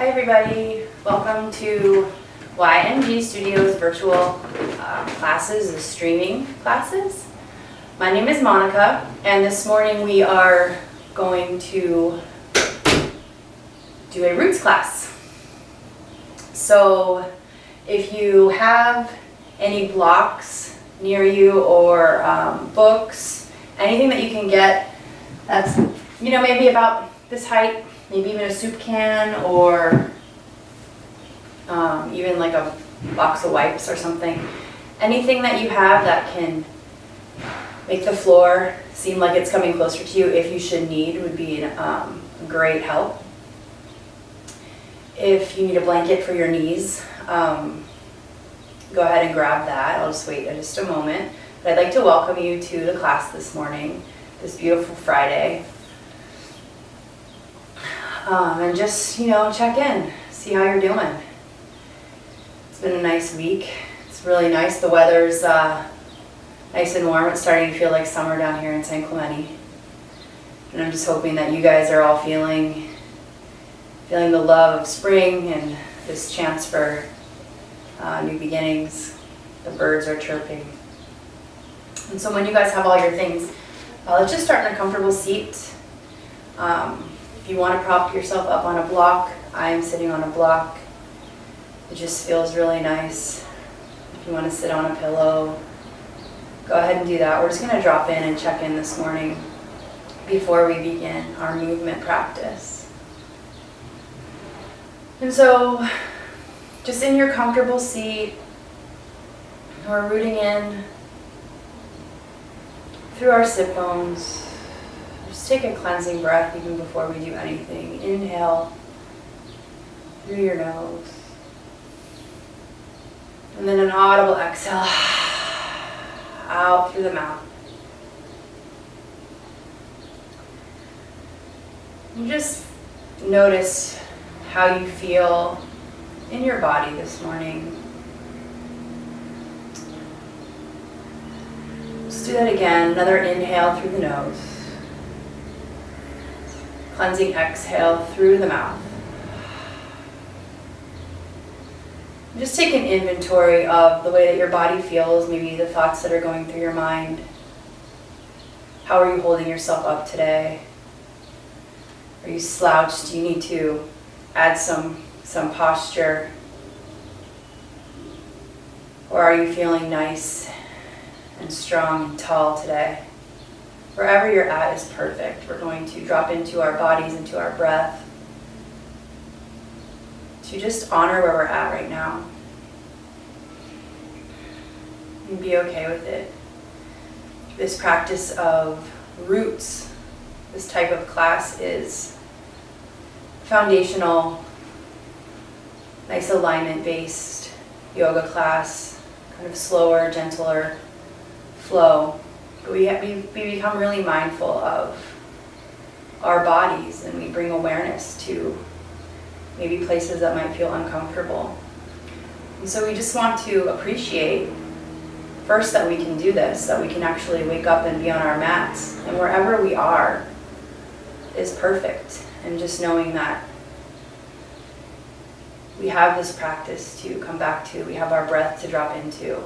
Hi everybody, welcome to YNG Studios virtual classes, the streaming classes. My name is Monica, and this morning we are going to do a roots class. So if you have any blocks near you or books, anything that you can get that's maybe about this height, maybe even a soup can or even like a box of wipes or something. Anything that you have that can make the floor seem like it's coming closer to you if you should need would be a great help. If you need a blanket for your knees, go ahead and grab that. I'll just wait just a moment. But I'd like to welcome you to the class this morning, this beautiful Friday. And just, check in, see how you're doing. It's been a nice week. It's really nice. The weather's nice and warm. It's starting to feel like summer down here in San Clemente. And I'm just hoping that you guys are all feeling the love of spring and this chance for new beginnings. The birds are chirping. And so when you guys have all your things, let's just start in a comfortable seat. If you want to prop yourself up on a block, I'm sitting on a block. It just feels really nice. If you want to sit on a pillow, go ahead and do that. We're just going to drop in and check in this morning before we begin our movement practice. And so, just in your comfortable seat, we're rooting in through our sit bones. Just take a cleansing breath even before we do anything. Inhale through your nose. And then an audible exhale out through the mouth. And just notice how you feel in your body this morning. Let's do that again. Another inhale through the nose. Cleansing exhale through the mouth. Just take an inventory of the way that your body feels, maybe the thoughts that are going through your mind. How are you holding yourself up today? Are you slouched? Do you need to add some posture? Or are you feeling nice and strong and tall today? Wherever you're at is perfect. We're going to drop into our bodies, into our breath, to just honor where we're at right now and be okay with it. This practice of roots, this type of class is foundational, nice alignment-based yoga class, kind of slower, gentler flow. But we become really mindful of our bodies, and we bring awareness to maybe places that might feel uncomfortable. And so we just want to appreciate first that we can do this, that we can actually wake up and be on our mats, and wherever we are is perfect. And just knowing that we have this practice to come back to, we have our breath to drop into.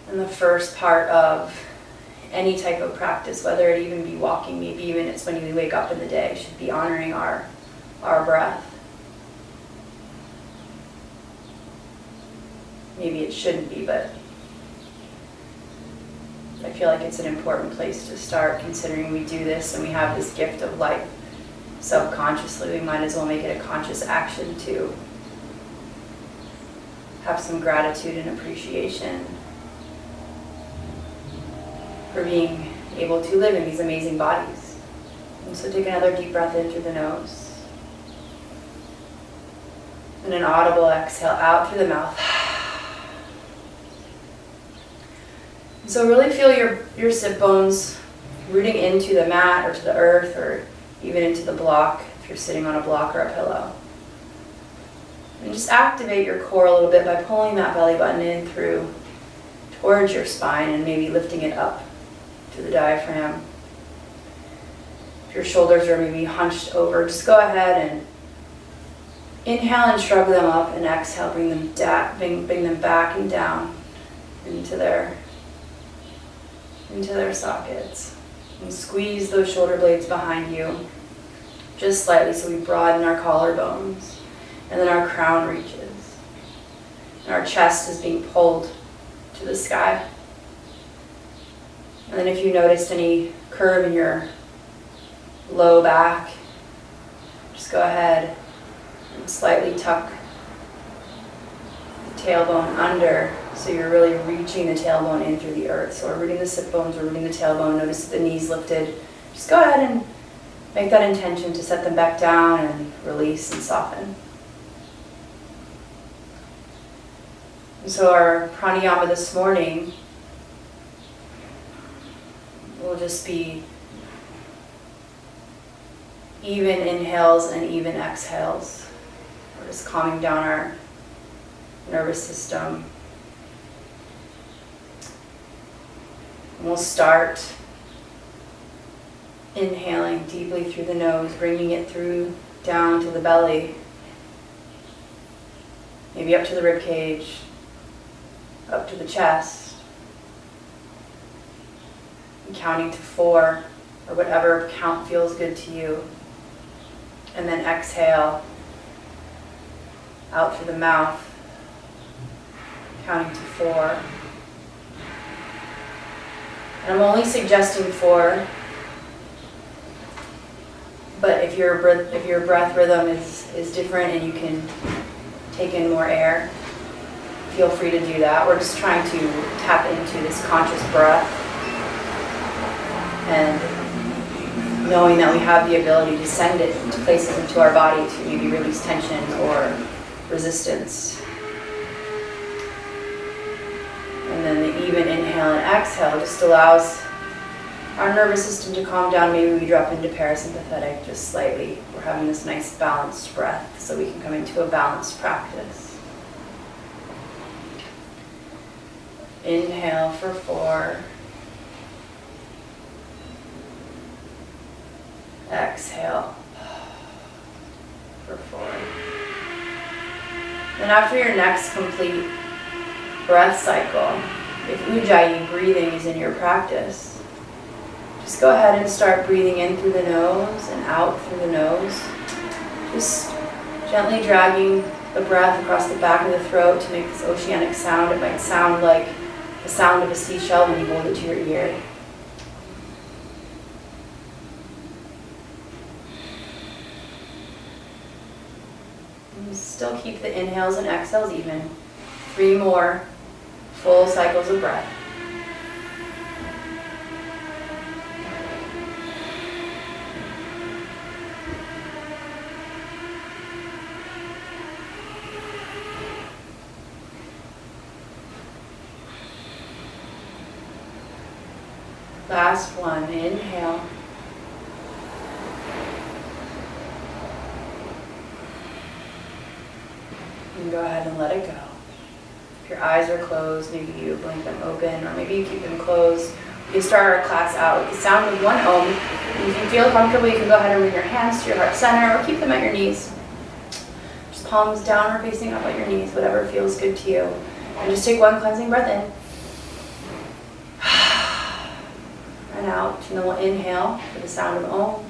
And the first part of any type of practice, whether it even be walking, maybe even it's when you wake up in the day, should be honoring our breath. Maybe it shouldn't be, but I feel like it's an important place to start, considering we do this and we have this gift of life subconsciously. We might as well make it a conscious action to have some gratitude and appreciation for being able to live in these amazing bodies. And so take another deep breath in through the nose. And an audible exhale out through the mouth. And so really feel your sit bones rooting into the mat or to the earth or even into the block if you're sitting on a block or a pillow. And just activate your core a little bit by pulling that belly button in through towards your spine and maybe lifting it up to the diaphragm. If your shoulders are maybe hunched over, just go ahead and inhale and shrug them up, and exhale, bring them back and down into their sockets. And squeeze those shoulder blades behind you just slightly so we broaden our collarbones. And then our crown reaches. And our chest is being pulled to the sky. And then if you noticed any curve in your low back, just go ahead and slightly tuck the tailbone under, so you're really reaching the tailbone in through the earth. So we're rooting the sit bones, we're rooting the tailbone. Notice the knees lifted. Just go ahead and make that intention to set them back down and release and soften. And so our pranayama this morning will just be even inhales and even exhales. We're just calming down our nervous system. And we'll start inhaling deeply through the nose, bringing it through down to the belly, maybe up to the rib cage, up to the chest, and counting to 4, or whatever count feels good to you. And then exhale out through the mouth, counting to 4. And I'm only suggesting 4, but if your breath rhythm is different and you can take in more air, feel free to do that. We're just trying to tap into this conscious breath and knowing that we have the ability to send it to places into our body to maybe release tension or resistance. And then the even inhale and exhale just allows our nervous system to calm down. Maybe we drop into parasympathetic just slightly. We're having this nice balanced breath so we can come into a balanced practice. Inhale for 4. Exhale for 4. Then after your next complete breath cycle, if Ujjayi breathing is in your practice, just go ahead and start breathing in through the nose and out through the nose. Just gently dragging the breath across the back of the throat to make this oceanic sound. It might sound like the sound of a seashell when you hold it to your ear. And still keep the inhales and exhales even. 3 more full cycles of breath. Last one, inhale. And go ahead and let it go. If your eyes are closed, maybe you blink them open, or maybe you keep them closed. We start our class out with the sound of 1 Om. And if you feel comfortable, you can go ahead and bring your hands to your heart center, or keep them at your knees. Just palms down or facing up at your knees, whatever feels good to you. And just take 1 cleansing breath in. And out, and then we'll inhale for the sound of Om.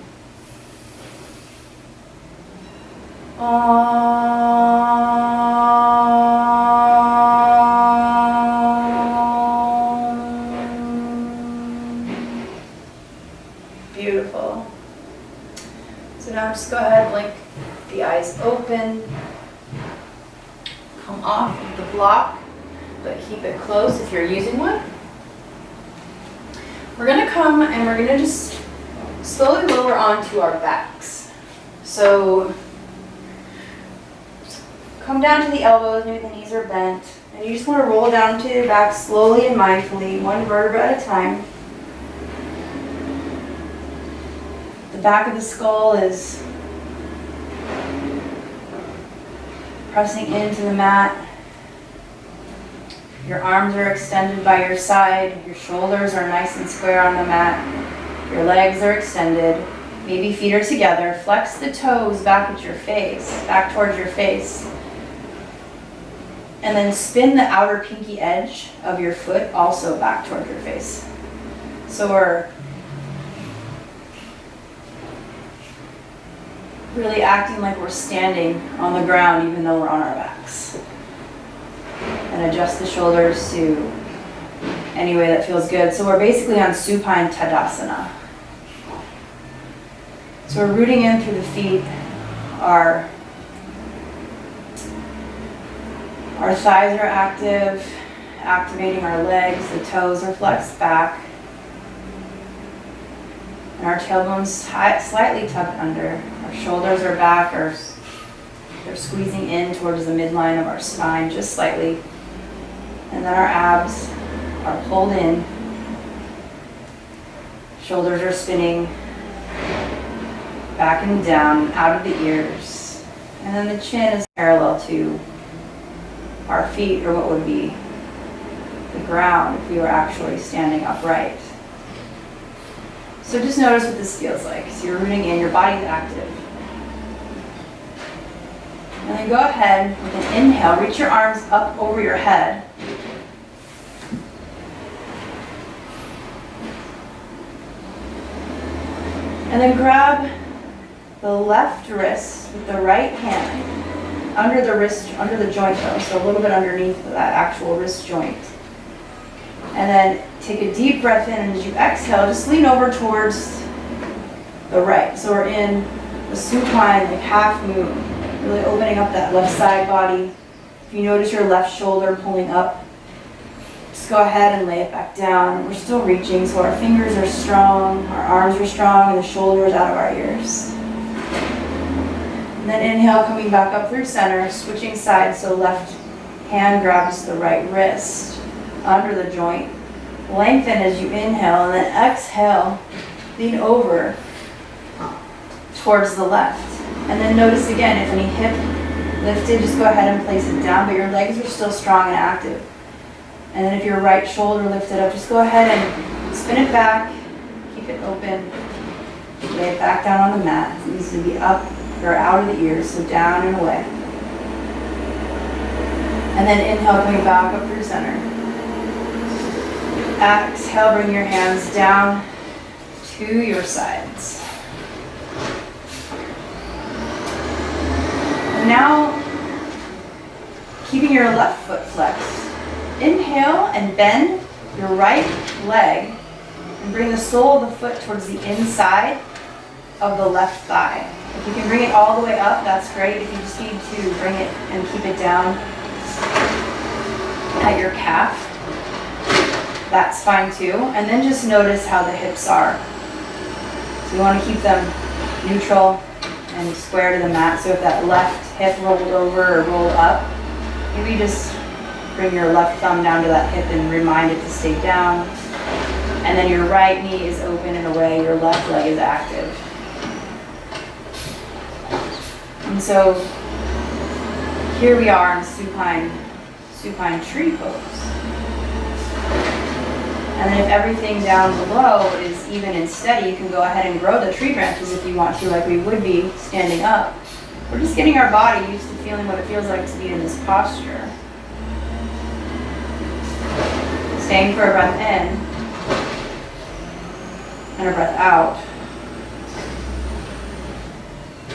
Beautiful. So now just go ahead, blink the eyes open. Come off of the block, but keep it closed if you're using one. We're going to come and we're going to just slowly lower onto our backs. So come down to the elbows, maybe the knees are bent, and you just want to roll down to your back slowly and mindfully, 1 vertebra at a time. The back of the skull is pressing into the mat. Your arms are extended by your side. Your shoulders are nice and square on the mat. Your legs are extended. Maybe feet are together. Flex the toes back at your face, back towards your face. And then spin the outer pinky edge of your foot also back towards your face. So we're really acting like we're standing on the ground even though we're on our backs. And adjust the shoulders to any way that feels good. So we're basically on supine Tadasana. So we're rooting in through the feet. Our thighs are active, activating our legs. The toes are flexed back. And our tailbone's slightly tucked under. Our shoulders are back, they're squeezing in towards the midline of our spine, just slightly. And then our abs are pulled in. Shoulders are spinning back and down, out of the ears. And then the chin is parallel to our feet, or what would be the ground if we were actually standing upright. So just notice what this feels like. So you're rooting in, your body's active. And then go ahead with an inhale, reach your arms up over your head. And then grab the left wrist with the right hand under the wrist, under the joint though, so a little bit underneath that actual wrist joint. And then take a deep breath in, and as you exhale, just lean over towards the right. So we're in the supine, like half moon, really opening up that left side body. If you notice your left shoulder pulling up, just go ahead and lay it back down. We're still reaching, so our fingers are strong, our arms are strong, and the shoulders out of our ears. And then inhale, coming back up through center, switching sides, so left hand grabs the right wrist under the joint. Lengthen as you inhale, and then exhale, lean over towards the left. And then notice again, if any hip lifted, just go ahead and place it down, but your legs are still strong and active. And then if your right shoulder lifted up, just go ahead and spin it back, keep it open, lay it back down on the mat. It needs to be up or out of the ears, so down and away. And then inhale, coming back up through center. Exhale, bring your hands down to your sides. And now, keeping your left foot flexed. Inhale and bend your right leg and bring the sole of the foot towards the inside of the left thigh. If you can bring it all the way up, that's great. If you just need to bring it and keep it down at your calf, that's fine too. And then just notice how the hips are. So you want to keep them neutral and square to the mat. So if that left hip rolled over or rolled up, maybe just bring your left thumb down to that hip and remind it to stay down. And then your right knee is open and away, your left leg is active. And so here we are in supine tree pose. And then if everything down below is even and steady, you can go ahead and grow the tree branches if you want to, like we would be standing up. We're just getting our body used to feeling what it feels like to be in this posture. Staying for a breath in and a breath out.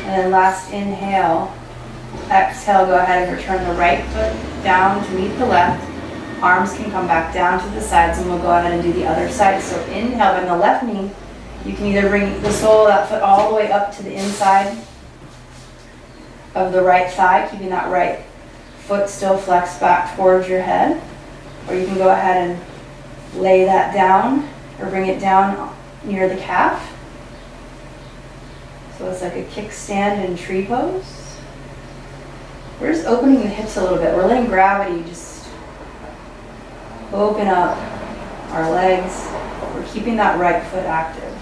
And then last inhale, exhale, go ahead and return the right foot down to meet the left. Arms can come back down to the sides, and we'll go ahead and do the other side. So inhale, bend the left knee. You can either bring the sole of that foot all the way up to the inside of the right thigh, keeping that right foot still flexed back towards your head. Or you can go ahead and lay that down or bring it down near the calf. So it's like a kickstand in tree pose. We're just opening the hips a little bit. We're letting gravity just open up our legs. We're keeping that right foot active.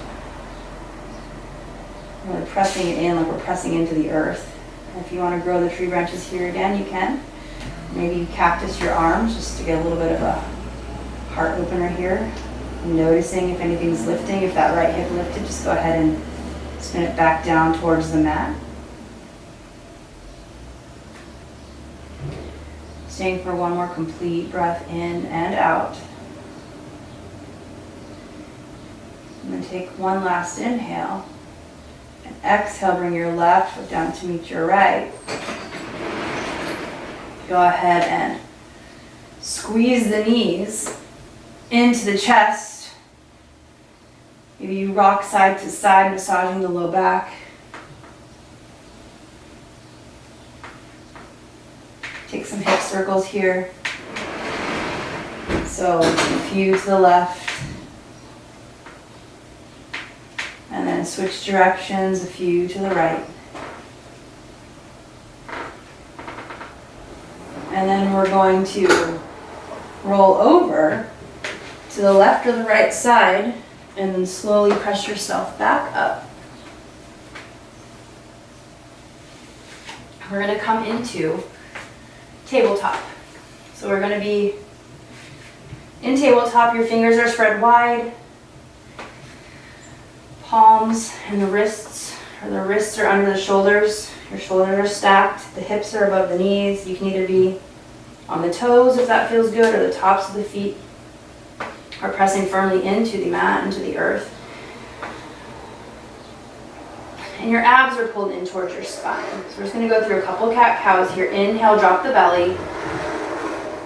We're pressing it in like we're pressing into the earth. And if you want to grow the tree branches here again, you can. Maybe you cactus your arms just to get a little bit of a heart opener here. Noticing if anything's lifting. If that right hip lifted, just go ahead and Spin it back down towards the mat. Staying for one more complete breath in and out. And then take one last inhale. And exhale, bring your left foot down to meet your right. Go ahead and squeeze the knees into the chest. Maybe you rock side to side, massaging the low back. Take some hip circles here. So a few to the left. And then switch directions, a few to the right. And then we're going to roll over to the left or the right side and then slowly press yourself back up. We're going to come into tabletop. So we're going to be in tabletop, your fingers are spread wide. Palms and the wrists are under the shoulders. Your shoulders are stacked. The hips are above the knees. You can either be on the toes if that feels good, or the tops of the feet are pressing firmly into the mat, into the earth. And your abs are pulled in towards your spine. So we're just going to go through a couple cat-cows here. Inhale, drop the belly.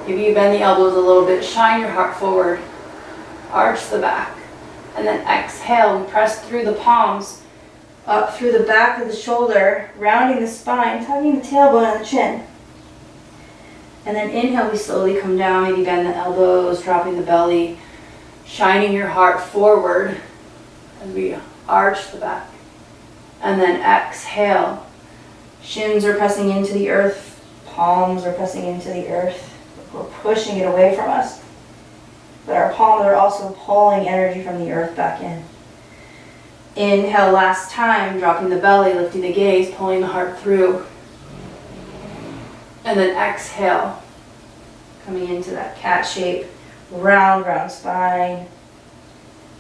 Maybe you bend the elbows a little bit. Shine your heart forward. Arch the back. And then exhale, we press through the palms, up through the back of the shoulder, rounding the spine, tugging the tailbone and the chin. And then inhale, we slowly come down, maybe bend the elbows, dropping the belly, shining your heart forward as we arch the back. And then exhale, shins are pressing into the earth, palms are pressing into the earth. We're pushing it away from us. But our palms are also pulling energy from the earth back in. Inhale last time, dropping the belly, lifting the gaze, pulling the heart through. And then exhale, coming into that cat shape, round spine.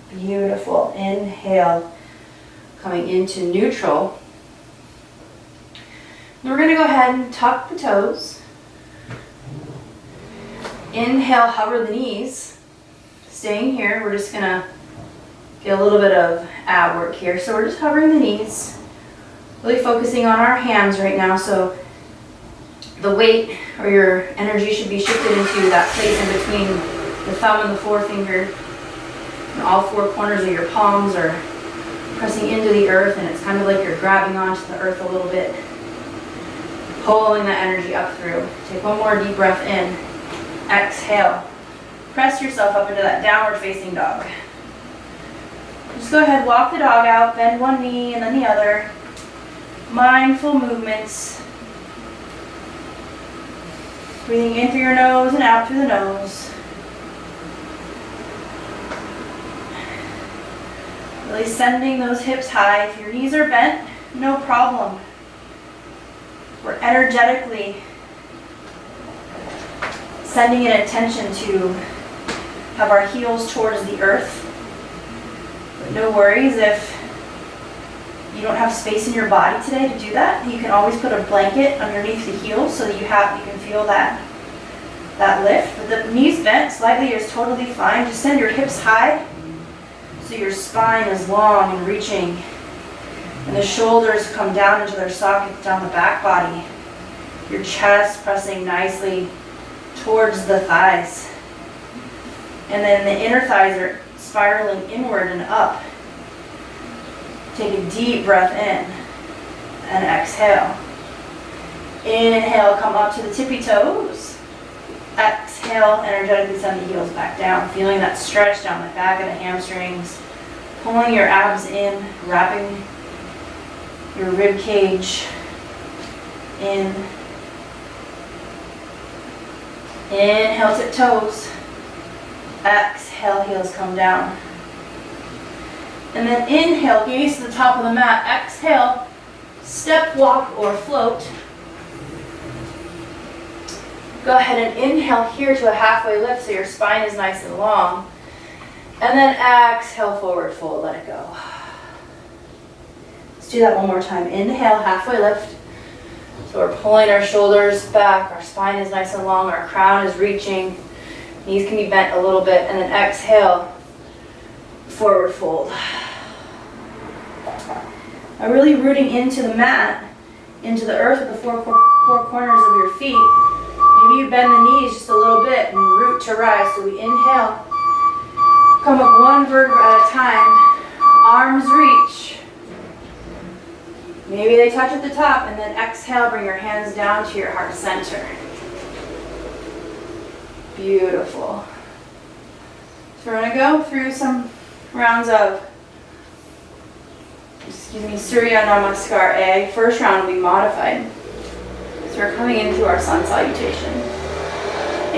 Beautiful. Inhale, coming into neutral. And we're going to go ahead and tuck the toes. Inhale, hover the knees. Staying here, we're just going to get a little bit of ab work here. So we're just hovering the knees, really focusing on our hands right now. So the weight or your energy should be shifted into that place in between the thumb and the forefinger. And all four corners of your palms are pressing into the earth, and it's kind of like you're grabbing onto the earth a little bit, pulling that energy up through. Take one more deep breath in. Exhale. Press yourself up into that downward facing dog. Just go ahead, walk the dog out, bend one knee and then the other. Mindful movements. Breathing in through your nose and out through the nose. Really sending those hips high. If your knees are bent, no problem. We're energetically sending an intention to have our heels towards the earth. But no worries if you don't have space in your body today to do that. You can always put a blanket underneath the heels so that you can feel that lift. But the knees bent slightly is totally fine. Just send your hips high so your spine is long and reaching, and the shoulders come down into their sockets down the back body. Your chest pressing nicely towards the thighs. And then the inner thighs are spiraling inward and up. Take a deep breath in and exhale. Inhale, come up to the tippy toes. Exhale, energetically send the heels back down. Feeling that stretch down the back of the hamstrings. Pulling your abs in, wrapping your rib cage in. Inhale, tip toes. Exhale, heels come down. And then inhale, gaze to the top of the mat. Exhale, step, walk, or float. Go ahead and inhale here to a halfway lift so your spine is nice and long. And then exhale, forward fold, let it go. Let's do that one more time. Inhale, halfway lift. So we're pulling our shoulders back, our spine is nice and long, our crown is reaching. Knees can be bent a little bit, and then exhale, forward fold. Now really rooting into the mat, into the earth with the four corners of your feet. Maybe you bend the knees just a little bit and root to rise. So we inhale, come up one vertebra at a time, arms reach. Maybe they touch at the top, and then exhale, bring your hands down to your heart center. Beautiful. So we're going to go through some rounds of, Surya Namaskar A. First round will be modified. So we're coming into our sun salutation.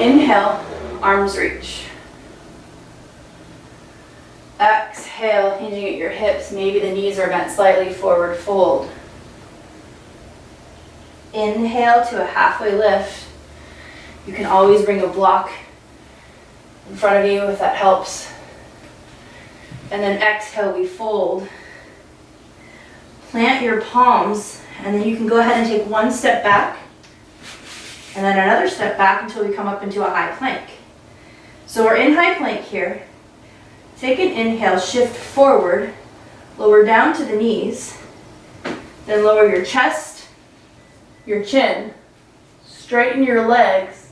Inhale, arms reach. Exhale, hinging at your hips. Maybe the knees are bent slightly, forward fold. Inhale to a halfway lift. You can always bring a block in front of you if that helps. And then exhale, we fold. Plant your palms, and then you can go ahead and take one step back, and then another step back until we come up into a high plank. So we're in high plank here. Take an inhale, shift forward, lower down to the knees, then lower your chest, your chin, straighten your legs,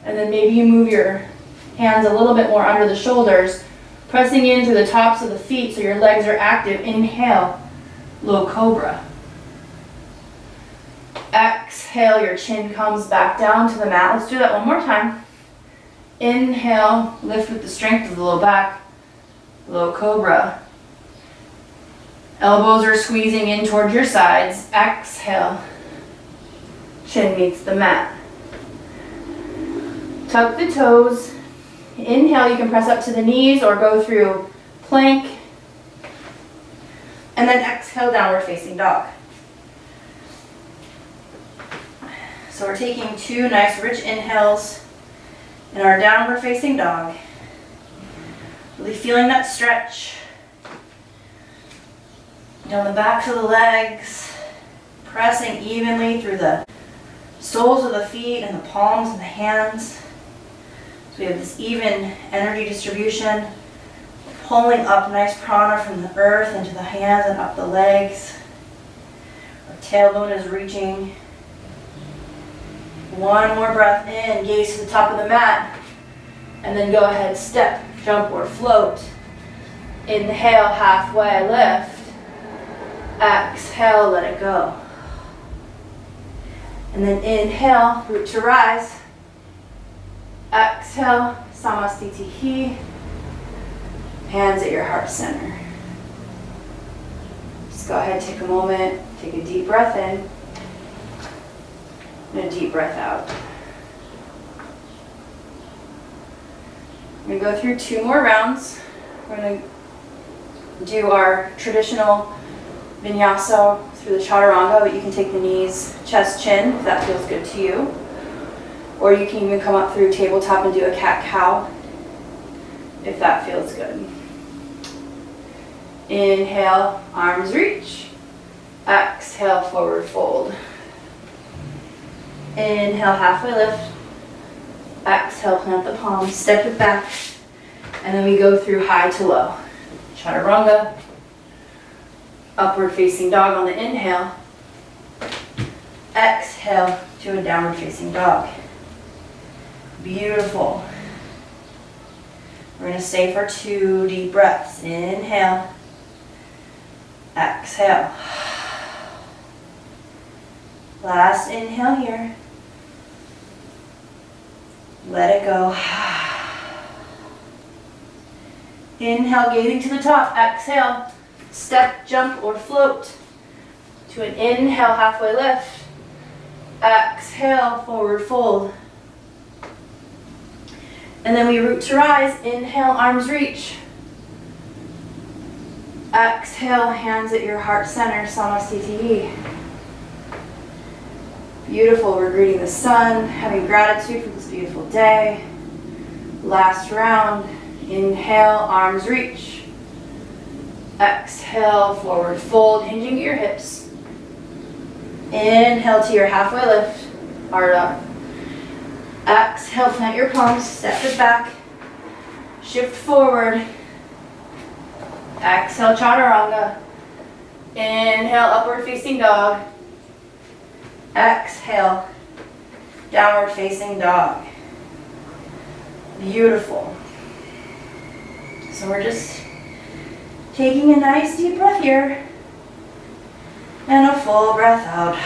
and then maybe you move your hands a little bit more under the shoulders, pressing in through the tops of the feet so your legs are active. Inhale, low cobra. Exhale, your chin comes back down to the mat. Let's do that one more time. Inhale, lift with the strength of the low back, low cobra. Elbows are squeezing in towards your sides. Exhale, chin meets the mat. Tuck the toes. Inhale, you can press up to the knees or go through plank. And then exhale, downward facing dog. So we're taking two nice rich inhales in our downward facing dog. Really feeling that stretch down the backs of the legs, pressing evenly through the soles of the feet and the palms of the hands. So we have this even energy distribution, pulling up nice prana from the earth into the hands and up the legs. Our tailbone is reaching. One more breath in, gaze to the top of the mat, and then go ahead, step, jump, or float. Inhale, halfway lift. Exhale, let it go. And then inhale, root to rise. Exhale, samastitihi. Hands at your heart center. Just go ahead, take a moment, take a deep breath in, and a deep breath out. We're going to go through two more rounds. We're going to do our traditional vinyasa through the chaturanga, but you can take the knees, chest, chin, if that feels good to you. Or you can even come up through tabletop and do a cat-cow, if that feels good. Inhale, arms reach. Exhale, forward fold. Inhale, halfway lift. Exhale, plant the palms, step it back. And then we go through high to low. Chaturanga. Upward facing dog on the inhale. Exhale to a downward facing dog. Beautiful. We're going to stay for 2 deep breaths. Inhale. Exhale. Last inhale here. Let it go. Inhale, gazing to the top. Exhale. Step, jump, or float. To an inhale, halfway lift. Exhale, forward fold. And then we root to rise. Inhale, arms reach. Exhale, hands at your heart center, samastitihi. Beautiful, we're greeting the sun, having gratitude for this beautiful day. Last round. Inhale, arms reach. Exhale, forward fold, hinging at your hips. Inhale to your halfway lift, hard up. Exhale, plant your palms, step it back. Shift forward. Exhale, chaturanga. Inhale, upward facing dog. Exhale, downward facing dog. Beautiful. So we're just taking a nice deep breath here. And a full breath out.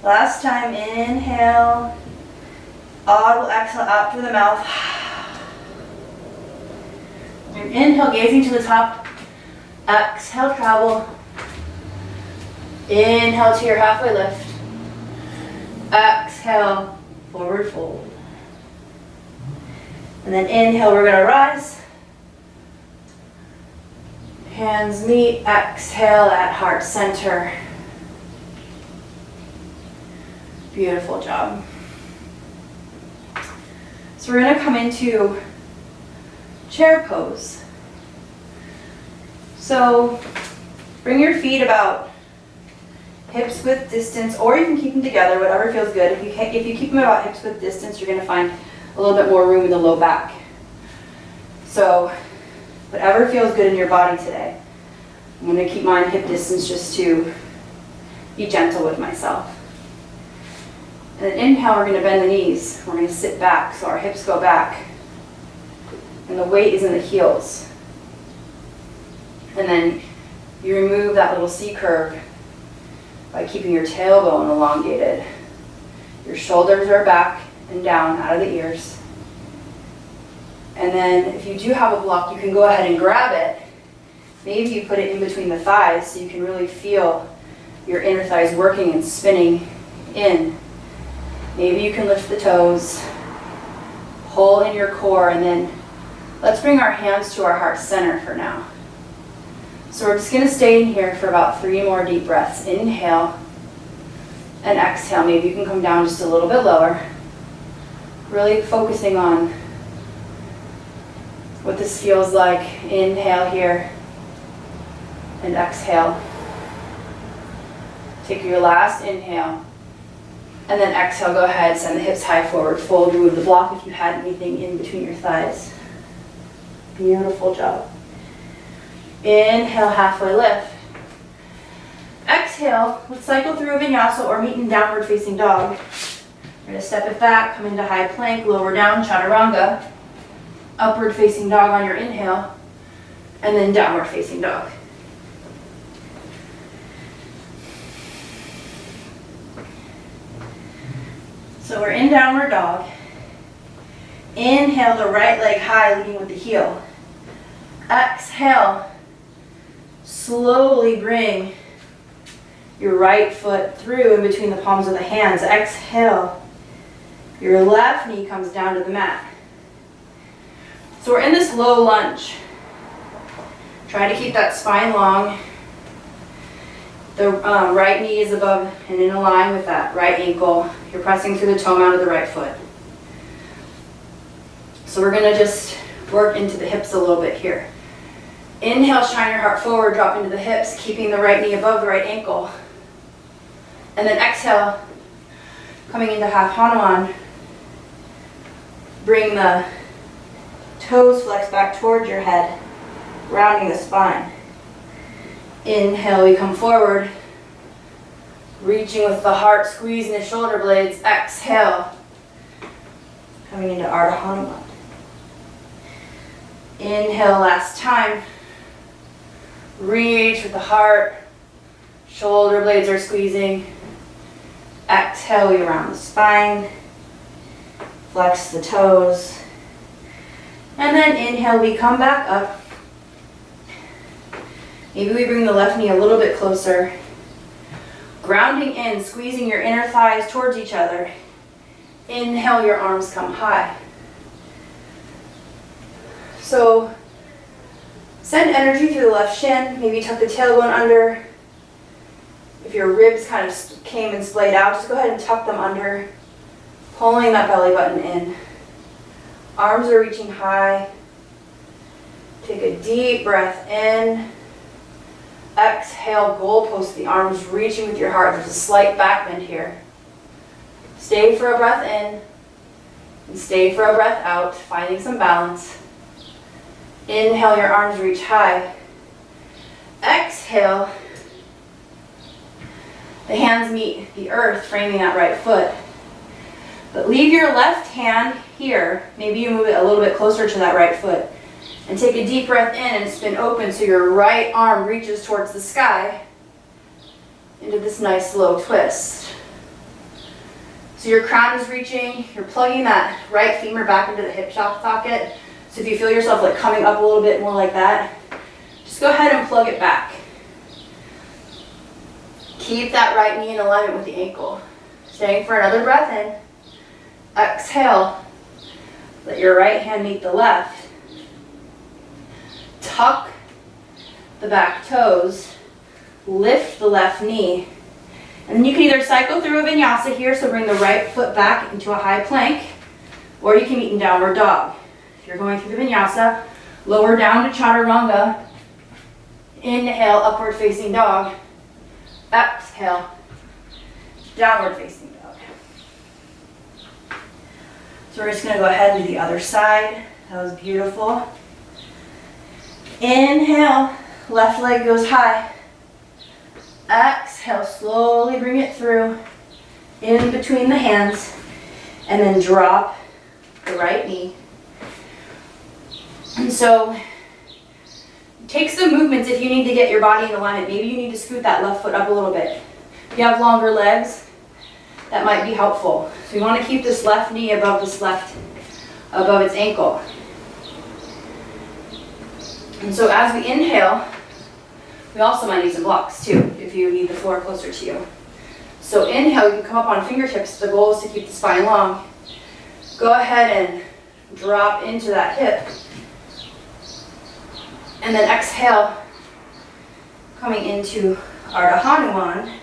Last time, inhale. Audible exhale out through the mouth. And inhale, gazing to the top. Exhale, travel. Inhale to your halfway lift. Exhale, forward fold. And then inhale, we're going to rise. Hands meet, exhale at heart center. Beautiful job. So we're going to come into chair pose. So bring your feet about hips width distance, or you can keep them together, whatever feels good. If you keep them about hips width distance, you're going to find a little bit more room in the low back. So whatever feels good in your body today. I'm going to keep mine hip distance just to be gentle with myself. And then inhale, we're going to bend the knees. We're going to sit back so our hips go back. And the weight is in the heels. And then you remove that little C curve by keeping your tailbone elongated. Your shoulders are back and down out of the ears. And then if you do have a block, you can go ahead and grab it. Maybe you put it in between the thighs so you can really feel your inner thighs working and spinning in. Maybe you can lift the toes, pull in your core, and then let's bring our hands to our heart center for now. So we're just going to stay in here for about 3 more deep breaths. Inhale and exhale. Maybe you can come down just a little bit lower. Really focusing on what this feels like. Inhale here and exhale. Take your last inhale. And then exhale, go ahead, send the hips high forward, fold, remove the block if you had anything in between your thighs. Beautiful job. Inhale, halfway lift. Exhale, let's cycle through a vinyasa or meet in downward facing dog. We're going to step it back, come into high plank, lower down, chaturanga. Upward facing dog on your inhale, and then downward facing dog. So we're in downward dog. Inhale the right leg high, leading with the heel. Exhale, slowly bring your right foot through in between the palms of the hands. Exhale, your left knee comes down to the mat. So we're in this low lunge. Try to keep that spine long. The right knee is above and in a line with that right ankle. You're pressing through the toe mount of the right foot. So we're going to just work into the hips a little bit here. Inhale, shine your heart forward, drop into the hips, keeping the right knee above the right ankle. And then exhale, coming into half Hanuman. Bring the toes flex back towards your head, rounding the spine. Inhale, we come forward, reaching with the heart, squeezing the shoulder blades. Exhale, coming into Ardha Hanuman. Inhale, last time. Reach with the heart, shoulder blades are squeezing. Exhale, we round the spine, flex the toes. And then inhale, we come back up. Maybe we bring the left knee a little bit closer. Grounding in, squeezing your inner thighs towards each other. Inhale, your arms come high. So send energy through the left shin. Maybe tuck the tailbone under. If your ribs kind of came and splayed out, just go ahead and tuck them under. Pulling that belly button in. Arms are reaching high. Take a deep breath in. Exhale, goalpost the arms, reaching with your heart. There's a slight back bend here. Stay for a breath in and stay for a breath out, finding some balance. Inhale, your arms reach high. Exhale, the hands meet the earth, framing that right foot. But leave your left hand here. Maybe you move it a little bit closer to that right foot. And take a deep breath in and spin open so your right arm reaches towards the sky into this nice low twist. So your crown is reaching, you're plugging that right femur back into the hip socket. So if you feel yourself like coming up a little bit more like that, just go ahead and plug it back. Keep that right knee in alignment with the ankle. Staying for another breath in. Exhale. Let your right hand meet the left. Tuck the back toes. Lift the left knee. And then you can either cycle through a vinyasa here, so bring the right foot back into a high plank, or you can meet in downward dog. If you're going through the vinyasa, lower down to chaturanga. Inhale, upward facing dog. Exhale, downward facing dog. So we're just going to go ahead and do the other side. That was beautiful. Inhale, left leg goes high. Exhale, slowly bring it through in between the hands, and then drop the right knee. And so take some movements if you need to get your body in alignment. Maybe you need to scoot that left foot up a little bit. If you have longer legs, that might be helpful. So you want to keep this left knee above its ankle. And so as we inhale, we also might need some blocks too, if you need the floor closer to you. So inhale, you can come up on fingertips. The goal is to keep the spine long. Go ahead and drop into that hip. And then exhale, coming into Ardha Hanuman,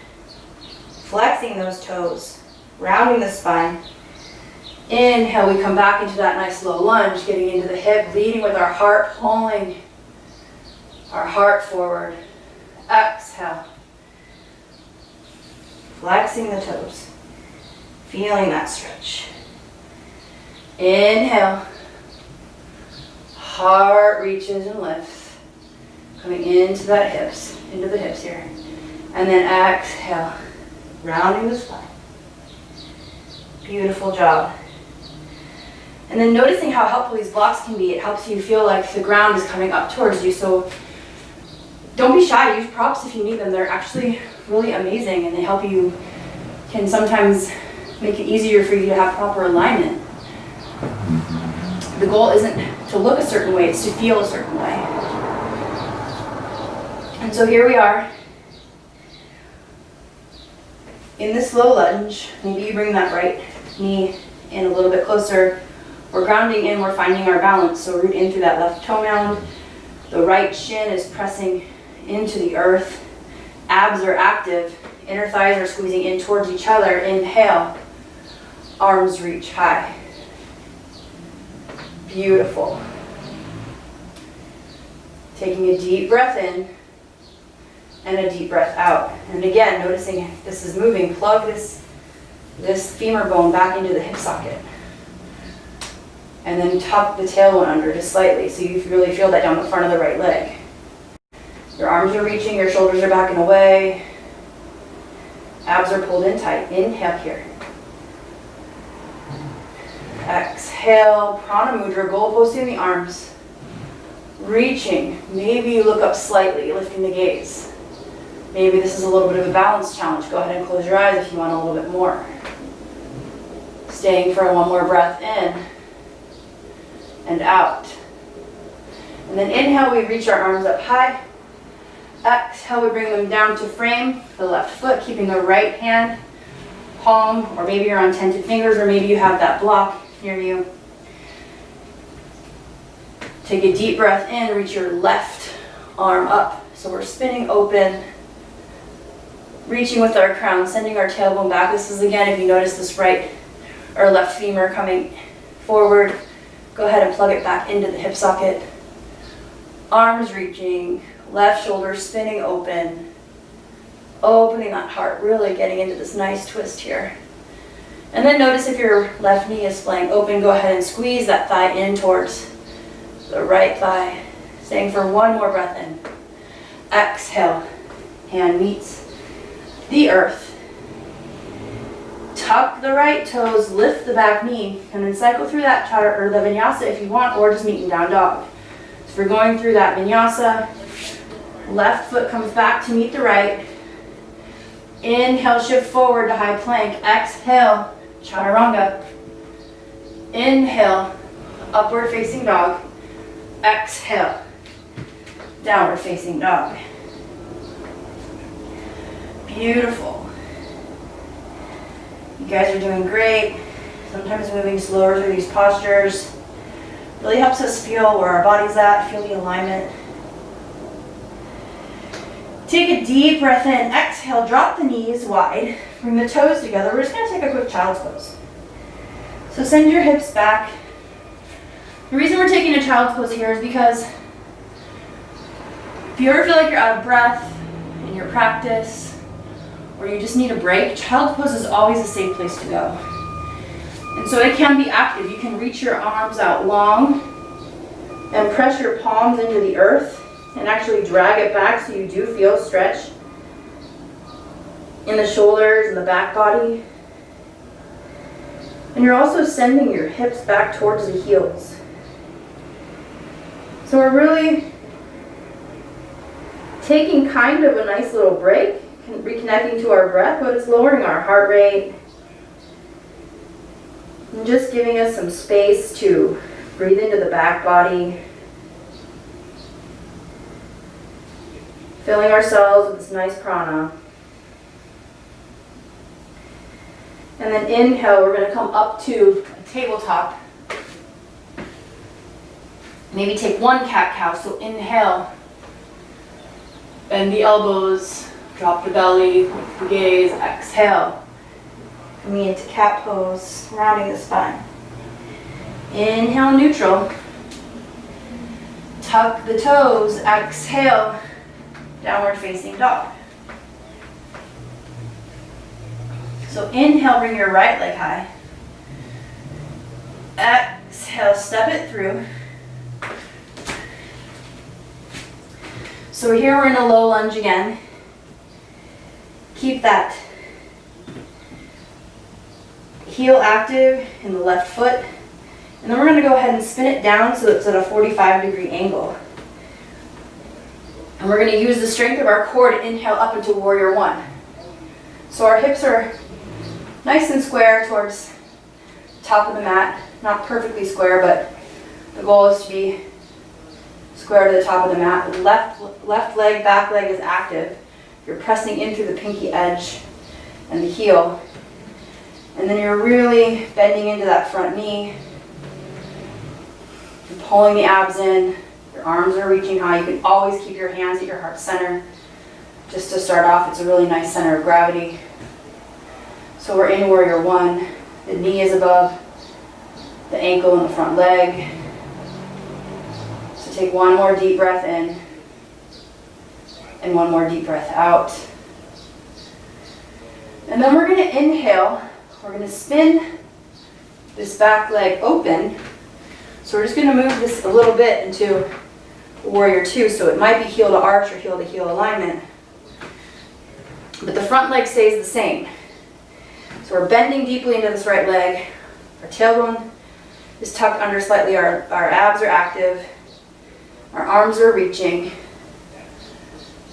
flexing those toes, rounding the spine. Inhale, we come back into that nice low lunge, getting into the hip, leading with our heart, pulling our heart forward. Exhale, flexing the toes, feeling that stretch. Inhale, heart reaches and lifts, coming into the hips here. And then exhale, rounding the spine. Beautiful job. And then noticing how helpful these blocks can be. It helps you feel like the ground is coming up towards you. So don't be shy, use props if you need them. They're actually really amazing, and they help you, can sometimes make it easier for you to have proper alignment. The goal isn't to look a certain way, it's to feel a certain way. And so here we are in this low lunge. Maybe you bring that right knee in a little bit closer. We're grounding in, we're finding our balance. So root in through that left toe mound. The right shin is pressing into the earth. Abs are active. Inner thighs are squeezing in towards each other. Inhale. Arms reach high. Beautiful. Taking a deep breath in and a deep breath out. And again, noticing if this is moving, plug this femur bone back into the hip socket. And then tuck the tailbone under just slightly so you really feel that down the front of the right leg. Your arms are reaching, your shoulders are backing away. Abs are pulled in tight. Inhale here. Exhale, Prana Mudra, goal posting the arms. Reaching. Maybe you look up slightly, lifting the gaze. Maybe this is a little bit of a balance challenge. Go ahead and close your eyes if you want a little bit more. Staying for one more breath in and out. And then inhale, we reach our arms up high. Exhale, we bring them down to frame the left foot, keeping the right hand palm, or maybe you're on tented fingers, or maybe you have that block near you. Take a deep breath in, reach your left arm up. So we're spinning open, reaching with our crown, sending our tailbone back. This is, again, if you notice this right or left femur coming forward, go ahead and plug it back into the hip socket. Arms reaching, left shoulder spinning open, opening that heart, really getting into this nice twist here. And then notice if your left knee is splaying open, go ahead and squeeze that thigh in towards the right thigh. Staying for one more breath in. Exhale, hand meets the earth. Tuck the right toes, lift the back knee, and then cycle through that chatur or the vinyasa if you want, or just meet in down dog. So if we're going through that vinyasa, left foot comes back to meet the right. Inhale, shift forward to high plank. Exhale, chaturanga. Inhale, upward facing dog. Exhale, downward facing dog. Beautiful. You guys are doing great. Sometimes moving slower through these postures really helps us feel where our body's at, feel the alignment. Take a deep breath in. Exhale, drop the knees wide. Bring the toes together. We're just going to take a quick child's pose. So send your hips back. The reason we're taking a child's pose here is because if you ever feel like you're out of breath in your practice, or you just need a break, child's pose is always a safe place to go. And so it can be active. You can reach your arms out long and press your palms into the earth and actually drag it back so you do feel stretch in the shoulders and the back body. And you're also sending your hips back towards the heels. So we're really taking kind of a nice little break, reconnecting to our breath, but it's lowering our heart rate and just giving us some space to breathe into the back body, filling ourselves with this nice prana. And then inhale, we're going to come up to a tabletop. Maybe take one cat-cow. So inhale, bend the elbows, drop the belly, lift the gaze, exhale. Coming into cat pose, rounding the spine. Inhale, neutral. Tuck the toes, exhale, downward facing dog. So inhale, bring your right leg high. Exhale, step it through. So here we're in a low lunge again. Keep that heel active in the left foot. And then we're going to go ahead and spin it down so it's at a 45-degree angle. And we're going to use the strength of our core to inhale up into warrior one. So our hips are nice and square towards the top of the mat. Not perfectly square, but the goal is to be square to the top of the mat. Left leg, back leg is active. You're pressing in through the pinky edge and the heel. And then you're really bending into that front knee. You're pulling the abs in. Your arms are reaching high. You can always keep your hands at your heart center. Just to start off, it's a really nice center of gravity. So we're in warrior one. The knee is above the ankle and the front leg. So take one more deep breath in and one more deep breath out. And then we're going to inhale. We're going to spin this back leg open. So we're just going to move this a little bit into warrior two. So it might be heel to arch or heel to heel alignment. But the front leg stays the same. So we're bending deeply into this right leg. Our tailbone is tucked under slightly. Our abs are active. Our arms are reaching.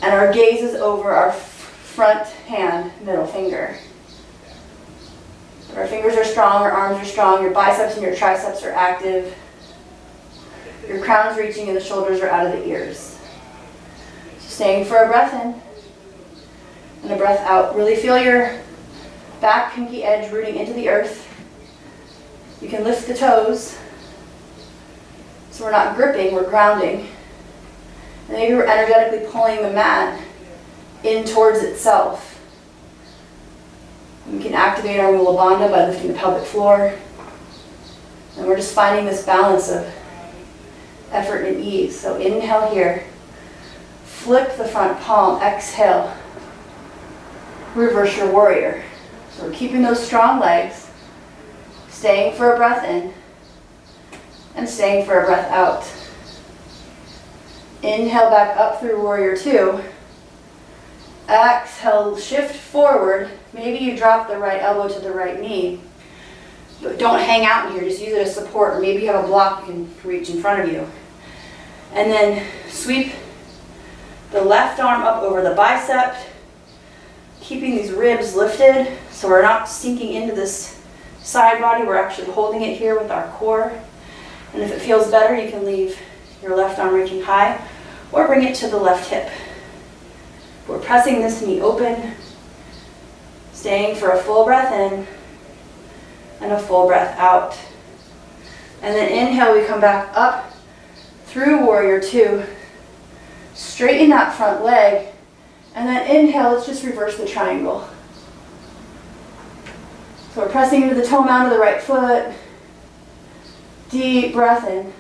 And our gaze is over our front hand, middle finger. Our fingers are strong, our arms are strong, your biceps and your triceps are active. Your crown's reaching and the shoulders are out of the ears. So staying for a breath in and a breath out. Really feel your back pinky edge rooting into the earth. You can lift the toes. So we're not gripping, we're grounding. And maybe we're energetically pulling the mat in towards itself. We can activate our Mula Bandha by lifting the pelvic floor. And we're just finding this balance of effort and ease. So inhale here, flip the front palm, exhale, reverse your warrior. So we're keeping those strong legs, staying for a breath in, and staying for a breath out. Inhale back up through warrior two. Exhale, shift forward. Maybe you drop the right elbow to the right knee. But don't hang out in here, just use it as support. Or maybe you have a block you can reach in front of you. And then sweep the left arm up over the bicep, keeping these ribs lifted so we're not sinking into this side body. We're actually holding it here with our core. And if it feels better, you can leave your left arm reaching high or bring it to the left hip. We're pressing this knee open, staying for a full breath in and a full breath out. And then inhale, we come back up through warrior two. Straighten that front leg. And then inhale, let's just reverse the triangle. So we're pressing into the toe mound of the right foot. Deep breath in.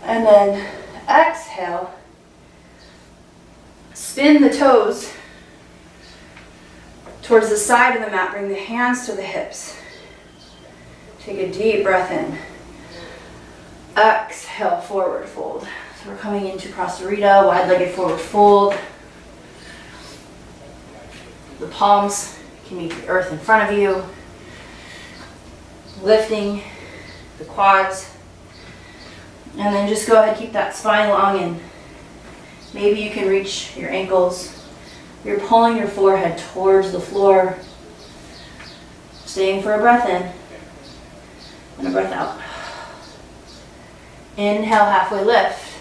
And then exhale. Spin the toes towards the side of the mat. Bring the hands to the hips. Take a deep breath in. Exhale, forward fold. So we're coming into Prasarita, wide-legged forward fold. The palms can meet the earth in front of you. Lifting the quads. And then just go ahead, keep that spine long, and maybe you can reach your ankles. You're pulling your forehead towards the floor. Staying for a breath in and a breath out. Inhale, halfway lift.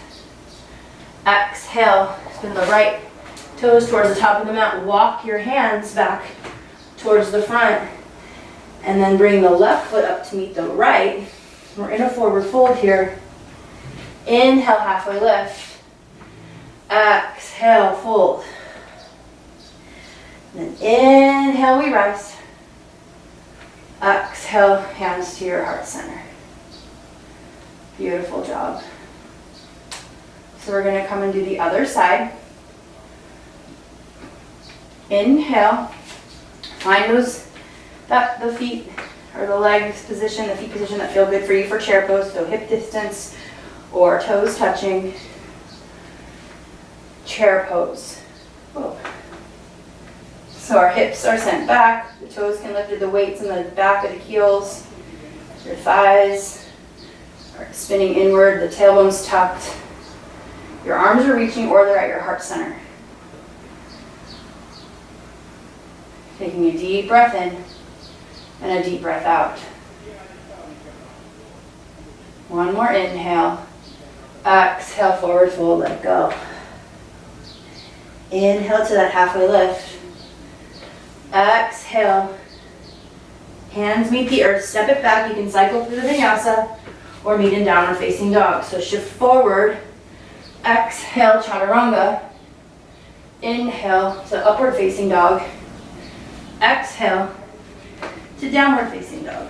Exhale, spin the right toes towards the top of the mat. Walk your hands back towards the front. And then bring the left foot up to meet the right. We're in a forward fold here. Inhale, halfway lift. Exhale, fold. And then inhale, we rise. Exhale, hands to your heart center. Beautiful job. So we're going to come and do the other side. Inhale. Find the feet or the legs position, the feet position that feel good for you for chair pose. So hip distance or toes touching. Chair pose. Whoa. So our hips are sent back. The toes can lift the weights in the back of the heels. Your thighs are spinning inward. The tailbone's tucked. Your arms are reaching or they're at your heart center. Taking a deep breath in and a deep breath out. One more inhale. Exhale, forward fold, let go. Inhale to that halfway lift. Exhale. Hands meet the earth. Step it back. You can cycle through the vinyasa or meet in downward facing dog. So shift forward. Exhale, chaturanga. Inhale to upward facing dog. Exhale to downward facing dog.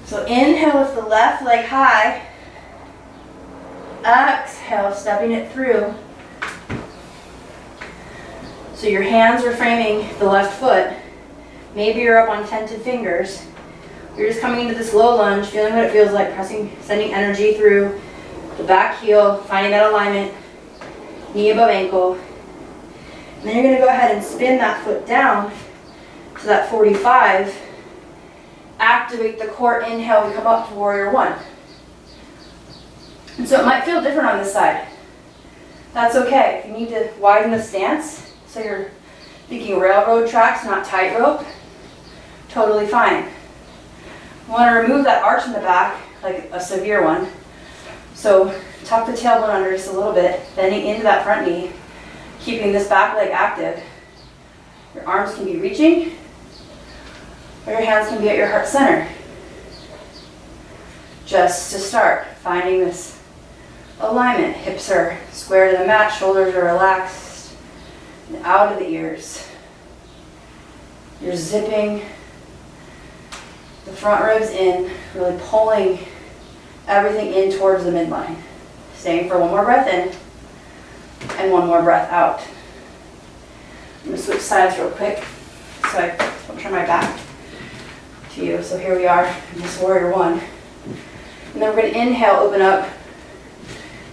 So inhale with the left leg high. Exhale, stepping it through. So your hands are framing the left foot. Maybe you're up on tented fingers. You're just coming into this low lunge, feeling what it feels like, sending energy through the back heel, finding that alignment, knee above ankle. And then you're going to go ahead and spin that foot down to that 45. Activate the core. Inhale, we come up to warrior one. And so it might feel different on this side. That's okay. If you need to widen the stance, so you're thinking railroad tracks, not tightrope, totally fine. You want to remove that arch in the back, like a severe one. So tuck the tailbone under just a little bit, bending into that front knee, keeping this back leg active. Your arms can be reaching, or your hands can be at your heart center. Just to start, finding this alignment. Hips are square to the mat, shoulders are relaxed, and out of the ears. You're zipping The front ribs in, really pulling everything in towards the midline. Staying for one more breath in and one more breath out. I'm going to switch sides real quick so I don't turn my back to you. So here we are in this warrior one. And then we're going to inhale, open up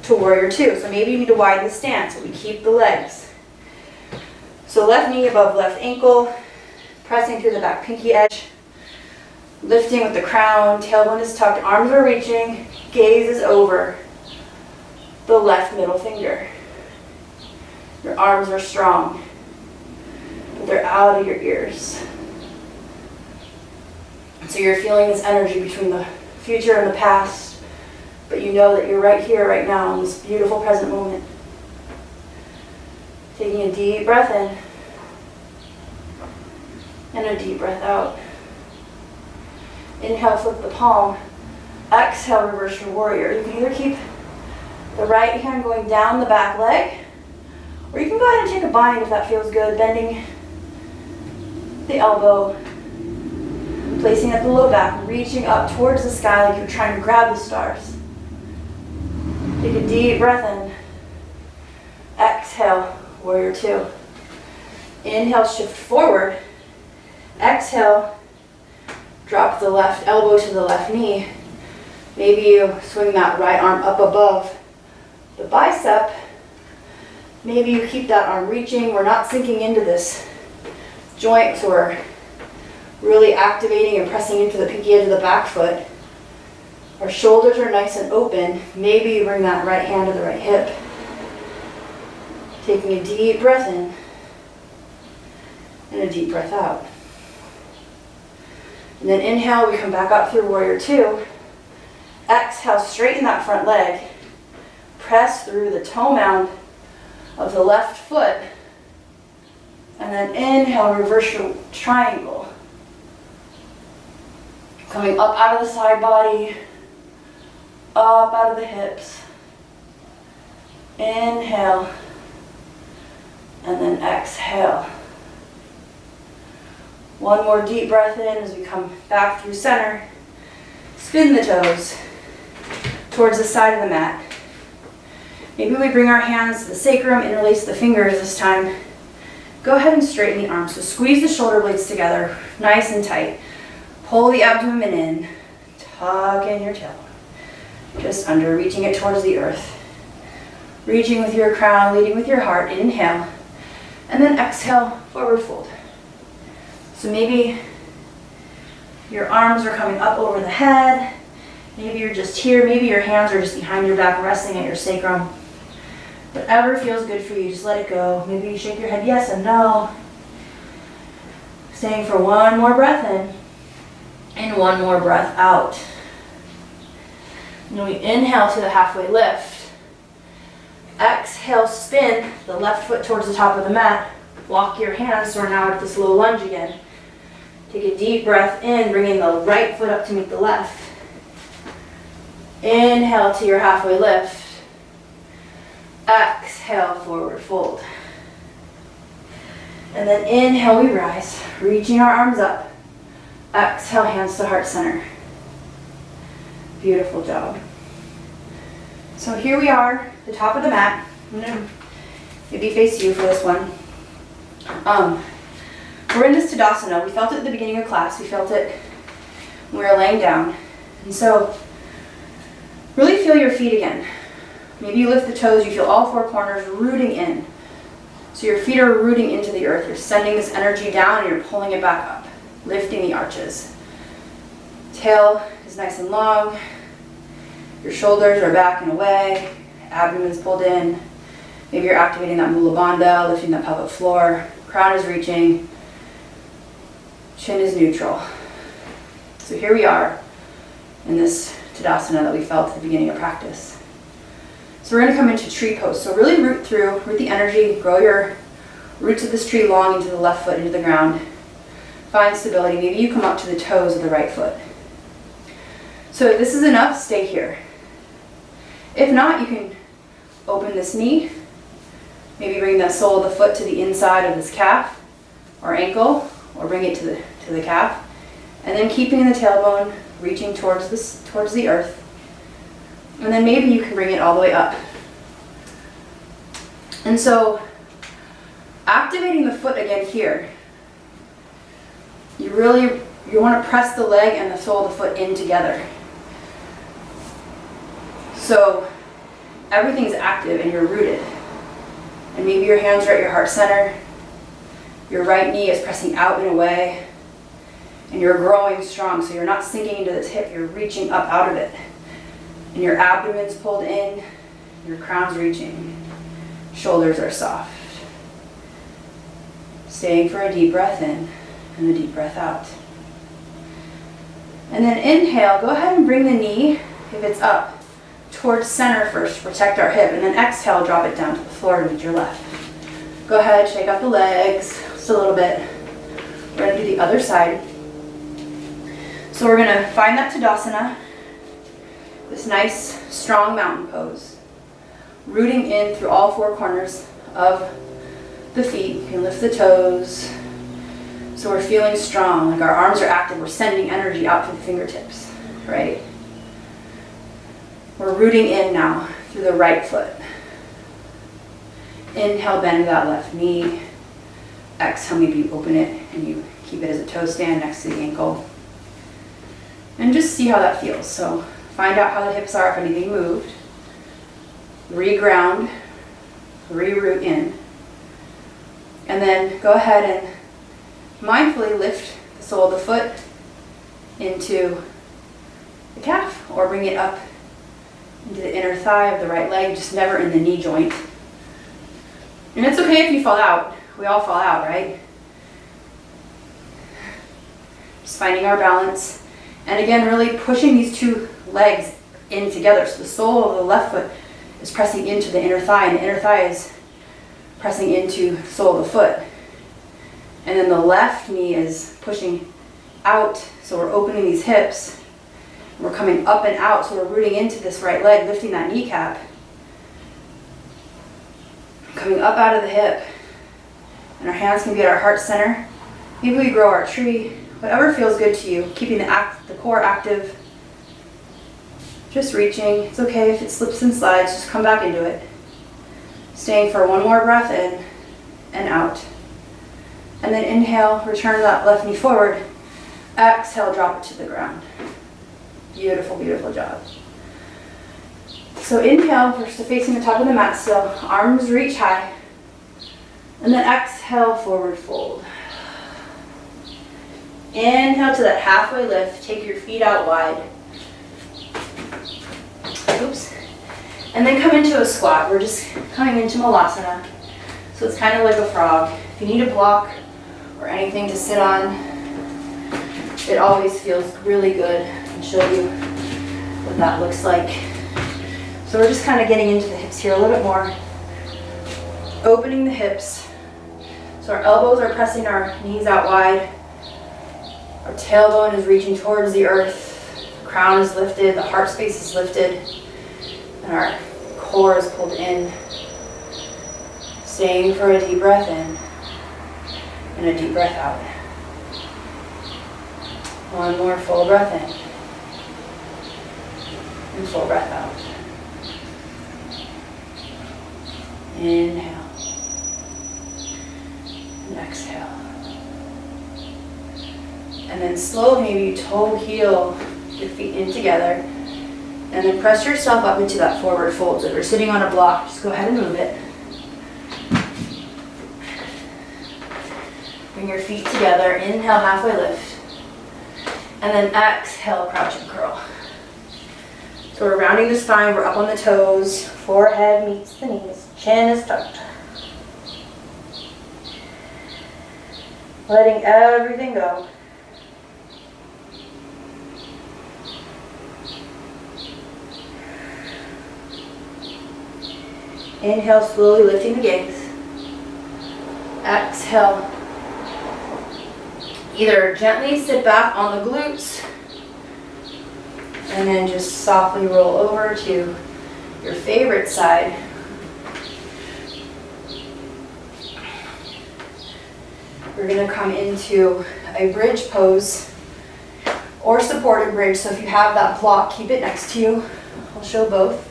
to warrior two. So maybe you need to widen the stance, but we keep the legs. So left knee above left ankle, pressing through the back pinky edge, lifting with the crown, tailbone is tucked, arms are reaching, gaze is over the left middle finger. Your arms are strong, but they're out of your ears. So you're feeling this energy between the future and the past, but you know that you're right here, right now, in this beautiful present moment. Taking a deep breath in and a deep breath out. Inhale, flip the palm. Exhale, reverse your warrior. You can either keep the right hand going down the back leg, or you can go ahead and take a bind if that feels good, bending the elbow, placing it at the low back, reaching up towards the sky like you're trying to grab the stars. Take a deep breath in. Exhale, warrior two. Inhale, shift forward. Exhale, drop the left elbow to the left knee. Maybe you swing that right arm up above the bicep. Maybe you keep that arm reaching. We're not sinking into this joint, so we're really activating and pressing into the pinky edge of the back foot. Our shoulders are nice and open. Maybe you bring that right hand to the right hip. Taking a deep breath in and a deep breath out. And then inhale, we come back up through warrior two. Exhale, straighten that front leg. Press through the toe mound of the left foot. And then inhale, reverse your triangle. Coming up out of the side body, up out of the hips. Inhale, and then exhale. One more deep breath in as we come back through center. Spin the toes towards the side of the mat. Maybe we bring our hands to the sacrum, interlace the fingers this time. Go ahead and straighten the arms. So squeeze the shoulder blades together, nice and tight. Pull the abdomen in, tuck in your tail. Just under, reaching it towards the earth. Reaching with your crown, leading with your heart. Inhale, and then exhale, forward fold. So maybe your arms are coming up over the head. Maybe you're just here. Maybe your hands are just behind your back, resting at your sacrum. Whatever feels good for you, just let it go. Maybe you shake your head yes and no. Staying for one more breath in and one more breath out. And then we inhale to the halfway lift. Exhale, spin the left foot towards the top of the mat. Walk your hands, so we're now at this low lunge again. Take a deep breath in, bringing the right foot up to meet the left. Inhale to your halfway lift. Exhale, forward fold. And then inhale, we rise, reaching our arms up. Exhale, hands to heart center. Beautiful job. So here we are, the top of the mat. I'm gonna maybe face you for this one. We're in this Tadasana. We felt it at the beginning of class. We felt it when we were laying down. And so really feel your feet again. Maybe you lift the toes, you feel all four corners rooting in. So your feet are rooting into the earth. You're sending this energy down and you're pulling it back up, lifting the arches. Tail is nice and long. Your shoulders are back and away. Abdomen's pulled in. Maybe you're activating that Mula Bandha, lifting that pelvic floor. Crown is reaching. Chin is neutral. So here we are in this Tadasana that we felt at the beginning of practice. So we're going to come into tree pose. So really root the energy, grow your roots of this tree long into the left foot, into the ground. Find stability. Maybe you come up to the toes of the right foot. So if this is enough, stay here. If not, you can open this knee. Maybe bring the sole of the foot to the inside of this calf or ankle, or bring it to the calf. And then keeping the tailbone reaching towards the earth. And then maybe you can bring it all the way up. And so, activating the foot again here. You want to press the leg and the sole of the foot in together. So everything's active and you're rooted. And maybe your hands are at your heart center. Your right knee is pressing out and away. And you're growing strong, so you're not sinking into this hip, you're reaching up out of it. And your abdomen's pulled in, your crown's reaching. Shoulders are soft. Staying for a deep breath in and a deep breath out. And then inhale, go ahead and bring the knee, if it's up, towards center first to protect our hip. And then exhale, drop it down to the floor to meet your left. Go ahead, shake out the legs just a little bit. We're going to do the other side. So we're going to find that Tadasana, this nice, strong mountain pose. Rooting in through all four corners of the feet. You can lift the toes. So we're feeling strong, like our arms are active. We're sending energy out through the fingertips, right? We're rooting in now through the right foot. Inhale, bend that left knee. Exhale, maybe you open it and you keep it as a toe stand next to the ankle. And just see how that feels. So find out how the hips are, if anything moved. Reground, re-root in. And then go ahead and mindfully lift the sole of the foot into the calf, or bring it up into the inner thigh of the right leg, just never in the knee joint. And it's okay if you fall out. We all fall out, right? Just finding our balance. And again, really pushing these two legs in together. So the sole of the left foot is pressing into the inner thigh, and the inner thigh is pressing into the sole of the foot. And then the left knee is pushing out, so we're opening these hips. We're coming up and out, so we're rooting into this right leg, lifting that kneecap. Coming up out of the hip. And our hands can be at our heart center. Maybe we grow our tree. Whatever feels good to you, keeping the core active. Just reaching. It's okay if it slips and slides, just come back into it. Staying for one more breath in and out. And then inhale, return that left knee forward. Exhale, drop it to the ground. Beautiful, beautiful job. So inhale, we're still facing the top of the mat still. Arms reach high. And then exhale, forward fold. Inhale to that halfway lift. Take your feet out wide. Oops. And then come into a squat. We're just coming into Malasana. So it's kind of like a frog. If you need a block or anything to sit on, it always feels really good. I'll show you what that looks like. So we're just kind of getting into the hips here a little bit more. Opening the hips. So our elbows are pressing our knees out wide. Our tailbone is reaching towards the earth. The crown is lifted, the heart space is lifted, and our core is pulled in. Staying for a deep breath in and a deep breath out. One more full breath in and full breath out. Inhale and exhale. And then slowly, maybe you toe heel your feet in together. And then press yourself up into that forward fold. So if you're sitting on a block, just go ahead and move it. Bring your feet together. Inhale, halfway lift. And then exhale, crouch and curl. So we're rounding the spine. We're up on the toes. Forehead meets the knees. Chin is tucked. Letting everything go. Inhale, slowly lifting the gaze. Exhale. Either gently sit back on the glutes and then just softly roll over to your favorite side. We're going to come into a bridge pose. or supported bridge. So if you have that block, keep it next to you. I'll show both.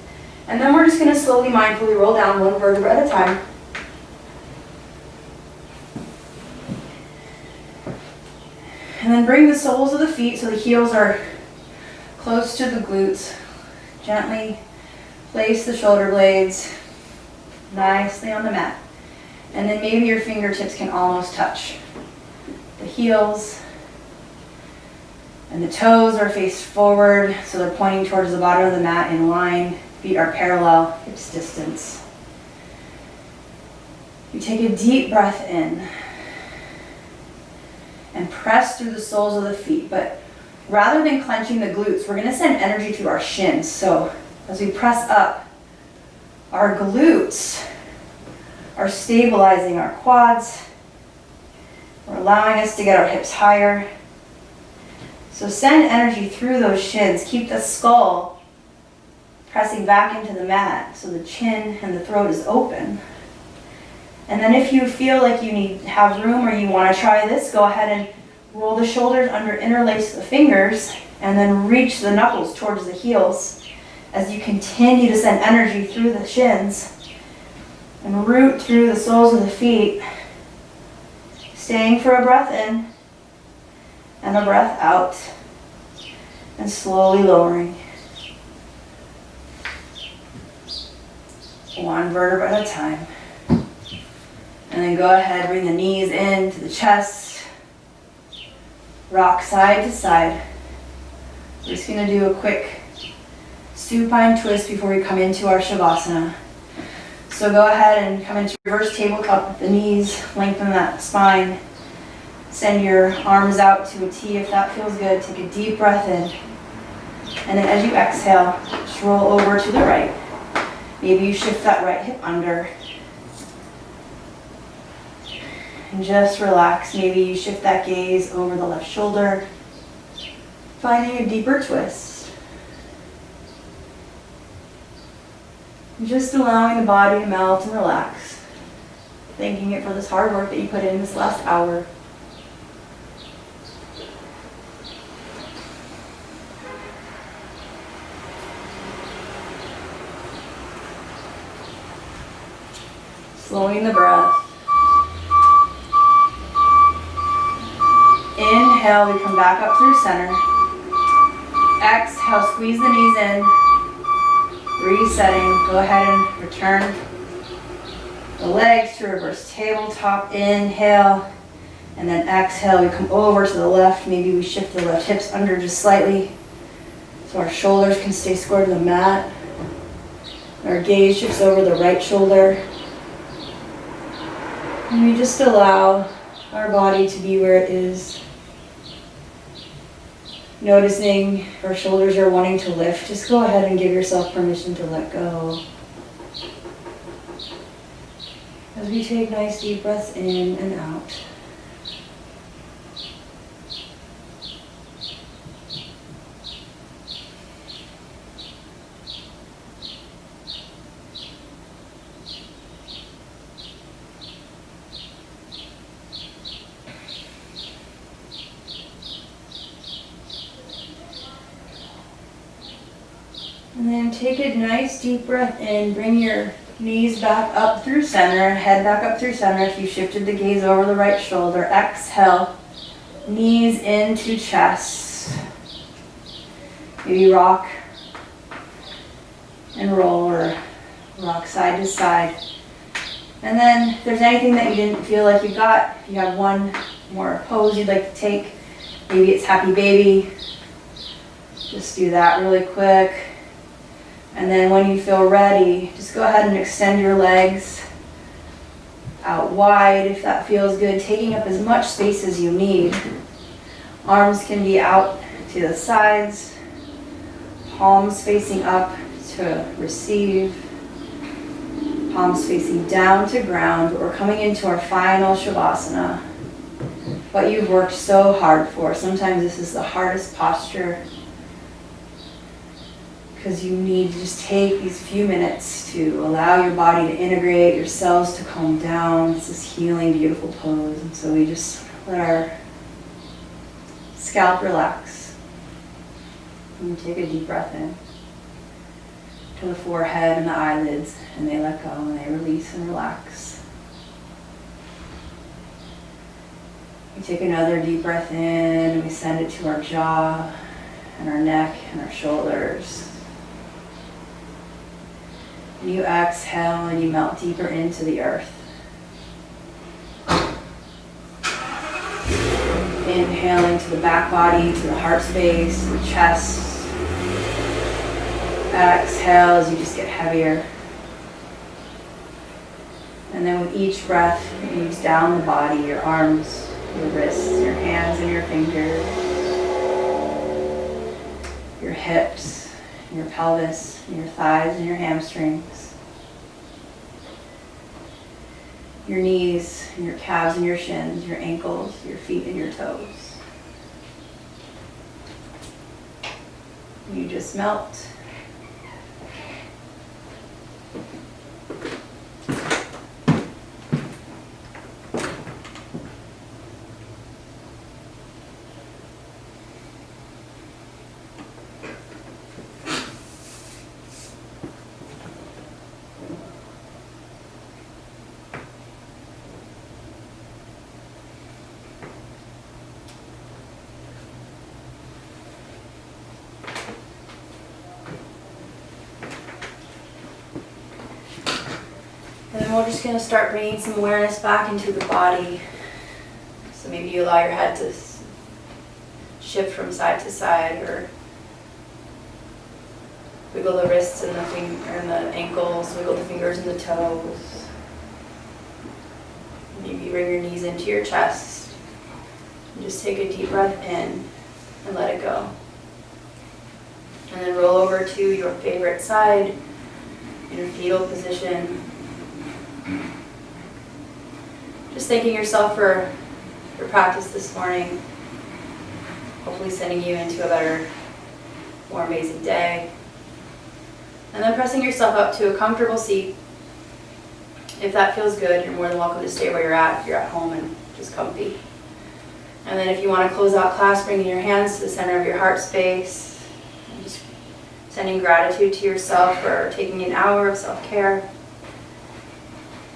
And then we're just going to slowly, mindfully roll down one vertebra at a time. And then bring the soles of the feet so the heels are close to the glutes. Gently place the shoulder blades nicely on the mat. And then maybe your fingertips can almost touch the heels. And the toes are faced forward, so they're pointing towards the bottom of the mat in line. Feet are parallel, hips distance. You take a deep breath in and press through the soles of the feet. But rather than clenching the glutes, we're going to send energy to our shins. So as we press up, our glutes are stabilizing our quads. We're allowing us to get our hips higher. So send energy through those shins. Keep the skull pressing back into the mat so the chin and the throat is open. And then if you feel like you have room or you want to try this, go ahead and roll the shoulders under, interlace the fingers, and then reach the knuckles towards the heels as you continue to send energy through the shins and root through the soles of the feet, staying for a breath in and a breath out, and slowly lowering. One vertebra at a time. And then go ahead, bring the knees in to the chest. Rock side to side. We're just going to do a quick supine twist before we come into our Shavasana. So go ahead and come into reverse tabletop with the knees, lengthen that spine. Send your arms out to a T if that feels good. Take a deep breath in. And then as you exhale, just roll over to the right. Maybe you shift that right hip under. And just relax. Maybe you shift that gaze over the left shoulder, finding a deeper twist. And just allowing the body to melt and relax. Thanking it for this hard work that you put in this last hour. Slowing the breath. Inhale, we come back up through center. Exhale, squeeze the knees in. Resetting. Go ahead and return the legs to reverse tabletop. Inhale. And then exhale, we come over to the left. Maybe we shift the left hips under just slightly so our shoulders can stay square to the mat. Our gaze shifts over the right shoulder. And we just allow our body to be where it is. Noticing if our shoulders are wanting to lift, just go ahead and give yourself permission to let go. As we take nice deep breaths in and out. And then take a nice deep breath in. Bring your knees back up through center, head back up through center. If you shifted the gaze over the right shoulder, exhale, knees into chest. Maybe rock and roll or rock side to side. And then if there's anything that you didn't feel like you got, if you have one more pose you'd like to take, maybe it's happy baby. Just do that really quick. And then when you feel ready, just go ahead and extend your legs out wide if that feels good, taking up as much space as you need. Arms can be out to the sides, palms facing up to receive, palms facing down to ground. We're coming into our final Shavasana, what you've worked so hard for. Sometimes this is the hardest posture, because you need to just take these few minutes to allow your body to integrate, your cells to calm down. It's this healing, beautiful pose. And so we just let our scalp relax. And take a deep breath in to the forehead and the eyelids, and they let go and they release and relax. We take another deep breath in and we send it to our jaw and our neck and our shoulders. And you exhale and you melt deeper into the earth. Inhaling to the back body, to the heart space, the chest. Exhale as you just get heavier. And then with each breath, you use down the body, your arms, your wrists, your hands and your fingers, your hips, your pelvis, your thighs and your hamstrings, your knees, and your calves and your shins, your ankles, your feet and your toes. You just melt. And then we're just going to start bringing some awareness back into the body. So maybe you allow your head to shift from side to side, or wiggle the wrists and the ankles, wiggle the fingers and the toes. Maybe bring your knees into your chest. And just take a deep breath in and let it go. And then roll over to your favorite side in a fetal position. Just thanking yourself for your practice this morning. Hopefully sending you into a better, more amazing day. And then pressing yourself up to a comfortable seat. If that feels good, you're more than welcome to stay where you're at. If you're at home and just comfy. And then if you want to close out class, bringing your hands to the center of your heart space. And just sending gratitude to yourself for taking an hour of self-care.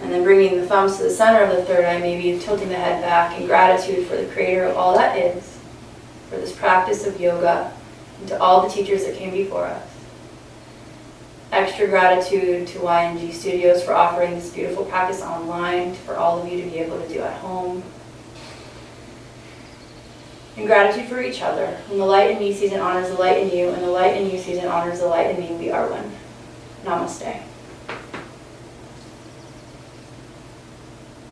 And then bringing the thumbs to the center of the third eye, maybe tilting the head back in gratitude for the creator of all that is, for this practice of yoga, and to all the teachers that came before us. Extra gratitude to YNG Studios for offering this beautiful practice online for all of you to be able to do at home. And gratitude for each other. When the light in me sees and honors the light in you, and the light in you sees and honors the light in me, we are one. Namaste.